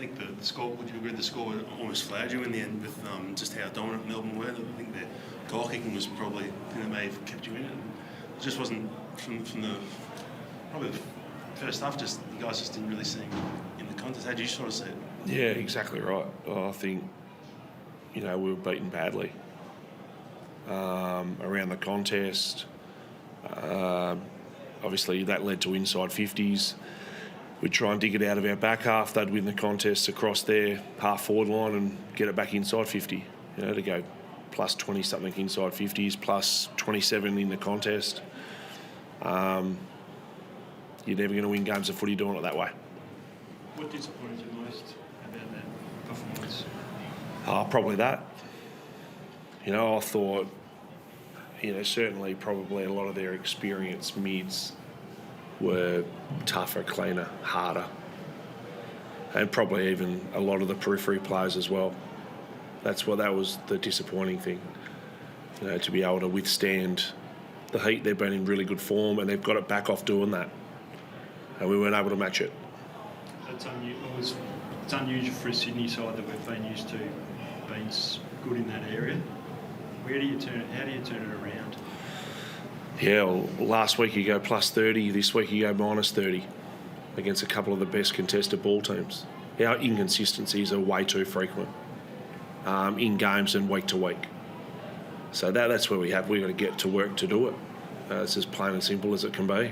think the score, would you agree the score almost flagged you in the end with just how dominant Melbourne were? I think their goal kicking was probably the thing that may have kept you in it. It just wasn't from the probably the first half, just you guys just didn't really seem in the contest. How do you sort of see it? Yeah, exactly right. I think, we were beaten badly around the contest. Obviously, that led to inside 50s. We'd try and dig it out of our back half. They'd win the contest across their half-forward line and get it back inside 50, to go plus 20-something inside 50s, plus 27 in the contest. You're never going to win games of footy doing it that way. What disappointed you most about that performance? Probably that. I thought, certainly probably a lot of their experienced mids were tougher, cleaner, harder. And probably even a lot of the periphery players as well. That was the disappointing thing. To be able to withstand the heat. They've been in really good form and they've got it back off doing that. And we weren't able to match it. It's unusual for a Sydney side that we've been used to being good in that area. How do you turn it around? Yeah, well, last week you go plus 30, this week you go minus 30 against a couple of the best contested ball teams. Our inconsistencies are way too frequent in games and week to week. So that's where we've got to get to work to do it. It's as plain and simple as it can be.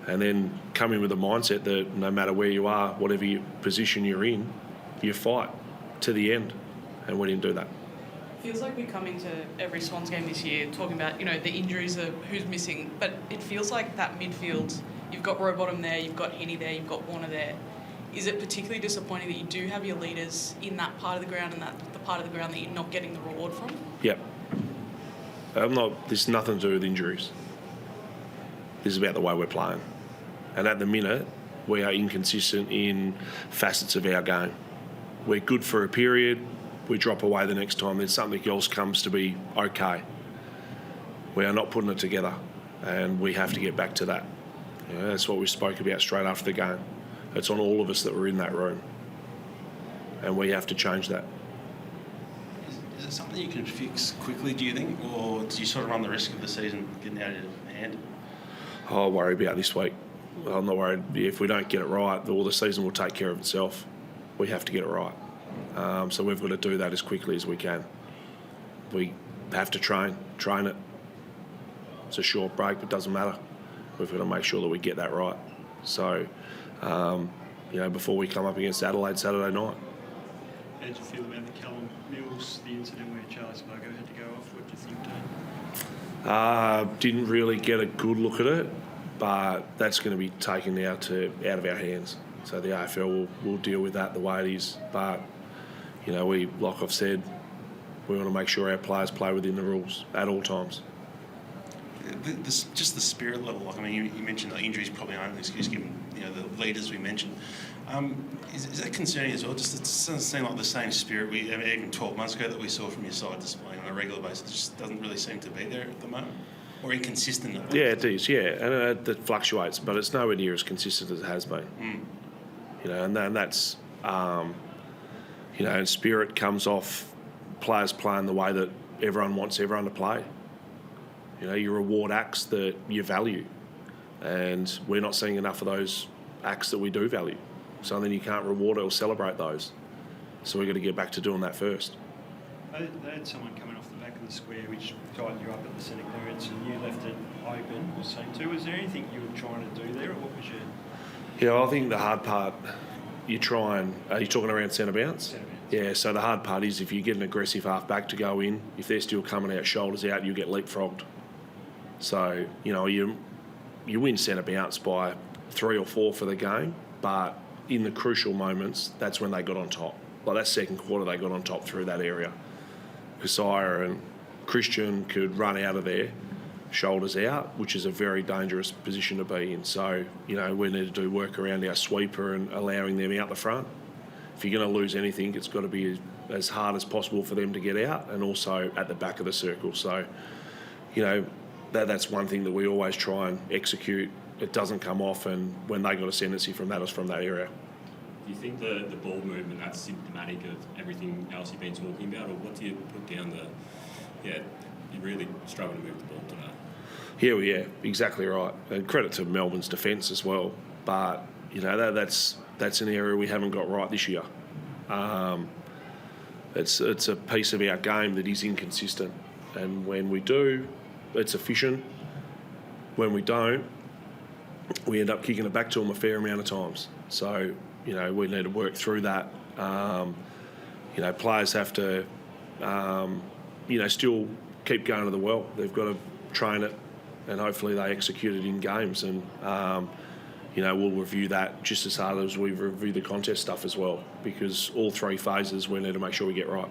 And then come in with a mindset that no matter where you are, whatever position you're in, you fight to the end. And we didn't do that. Feels like we come into every Swans game this year talking about, the injuries of who's missing, but it feels like that midfield, you've got Rowbottom there, you've got Henny there, you've got Warner there. Is it particularly disappointing that you do have your leaders in that part of the ground and that the part of the ground that you're not getting the reward from? Yep. This is nothing to do with injuries. This is about the way we're playing. And at the minute, we are inconsistent in facets of our game. We're good for a period, we drop away the next time, then something else comes to be okay. We are not putting it together, and we have to get back to that. That's what we spoke about straight after the game. It's on all of us that were in that room, and we have to change that. Is it something you can fix quickly, do you think, or do you sort of run the risk of the season getting out of your hand? I'll worry about this week. I'm not worried. If we don't get it right, all the season will take care of itself. We have to get it right. So we've got to do that as quickly as we can. We have to train it. It's a short break, but it doesn't matter. We've got to make sure that we get that right. So, before we come up against Adelaide Saturday night. How did you feel about the Callum Mills, the incident where Charles Bogo had to go off? What do you think, Dean? Didn't really get a good look at it, but that's going to be taken now out of our hands. So the AFL will deal with that the way it is. But, like I've said, we want to make sure our players play within the rules at all times. Just the spirit level. You mentioned that injuries probably aren't an excuse given the leaders we mentioned. Is that concerning as well? Just it doesn't seem like the same spirit even 12 months ago that we saw from your side displaying on a regular basis. It just doesn't really seem to be there at the moment, or inconsistent. Yeah, it is. Yeah, and it fluctuates, but it's nowhere near as consistent as it has been. And that's and spirit comes off players playing the way that everyone wants everyone to play. You reward acts that you value, and we're not seeing enough of those acts that we do value. So then you can't reward or celebrate those. So we've got to get back to doing that first. They had someone coming off the back of the square which tightened you up at the centre clearance and you left it open or seemed to. Was there anything you were trying to do there, or what was your... I think the hard part, are you talking around centre bounce? Centre bounce. Yeah, so the hard part is if you get an aggressive half-back to go in, if they're still coming out shoulders out, you get leapfrogged. So, you win centre bounce by 3 or 4 for the game, but in the crucial moments, that's when they got on top. Like that second quarter, they got on top through that area. Kasiah and Christian could run out of there, shoulders out, which is a very dangerous position to be in. So, we need to do work around our sweeper and allowing them out the front. If you're going to lose anything, it's got to be as hard as possible for them to get out and also at the back of the circle. So, that's one thing that we always try and execute. It doesn't come off, and when they got ascendancy from that, it's from that area. Do you think the ball movement, that's symptomatic of everything else you've been talking about, or what do you put down you really struggle to move the ball today? Yeah, exactly right. And credit to Melbourne's defence as well. But, that's an area we haven't got right this year. It's a piece of our game that is inconsistent. And when we do, it's efficient. When we don't, we end up kicking it back to them a fair amount of times. So, we need to work through that. Players have to, still keep going to the well. They've got to train it, and hopefully they execute it in games. And, we'll review that just as hard as we review the contest stuff as well, because all three phases we need to make sure we get right.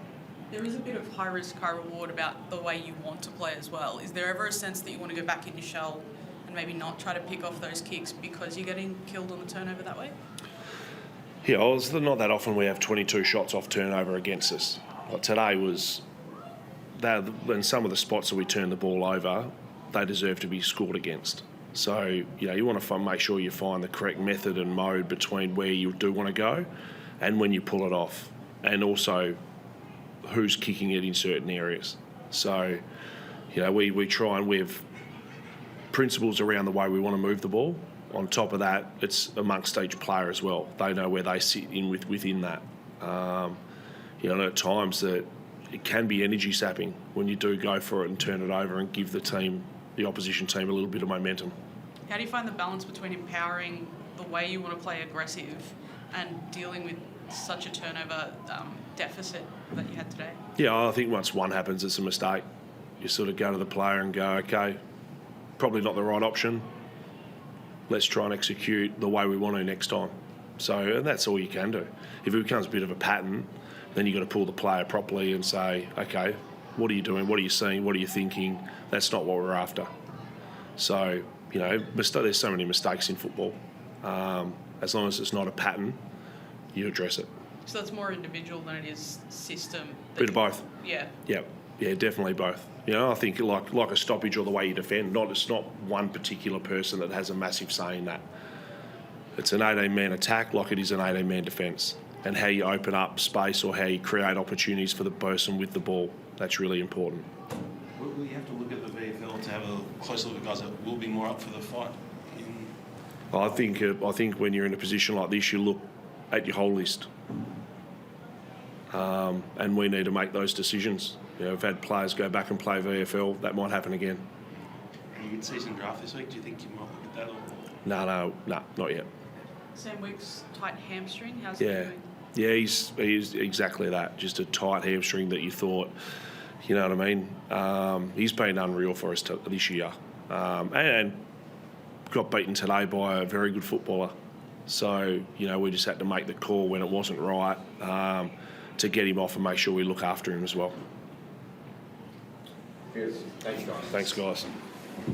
There is a bit of high risk, high reward about the way you want to play as well. Is there ever a sense that you want to go back in your shell and maybe not try to pick off those kicks because you're getting killed on the turnover that way? Yeah, it's not that often we have 22 shots off turnover against us. Like today was that, and some of the spots that we turned the ball over, they deserve to be scored against. So, you want to make sure you find the correct method and mode between where you do want to go and when you pull it off, and also who's kicking it in certain areas. So, we try, and we have principles around the way we want to move the ball. On top of that, it's amongst each player as well. They know where they sit in within that. And at times that it can be energy sapping when you do go for it and turn it over and give the opposition team a little bit of momentum. How do you find the balance between empowering the way you want to play aggressive and dealing with such a turnover deficit that you had today? Yeah, I think once one happens, it's a mistake. You sort of go to the player and go, okay, probably not the right option. Let's try and execute the way we want to next time. So, and that's all you can do. If it becomes a bit of a pattern, then you've got to pull the player properly and say, okay, what are you doing? What are you seeing? What are you thinking? That's not what we're after. So, there's so many mistakes in football. As long as it's not a pattern, you address it. So that's more individual than it is system? Bit of both. Yeah. Yeah, definitely both. I think like a stoppage or the way you defend, it's not one particular person that has a massive say in that. It's an 18-man attack like it is an 18-man defence. And how you open up space or how you create opportunities for the person with the ball, that's really important. Will you have to look at the VFL to have a close look at guys that will be more up for the fight? I think when you're in a position like this, you look at your whole list. And we need to make those decisions. We've had players go back and play VFL. That might happen again. And mid-season draft this week, do you think you might look at that? Or? No, not yet. Sam Wick's tight hamstring, how's he doing? Yeah, he's exactly that. Just a tight hamstring that you thought, you know what I mean? He's been unreal for us this year. And got beaten today by a very good footballer. So, we just had to make the call when it wasn't right to get him off and make sure we look after him as well. Cheers. Thanks, guys. Thanks, guys.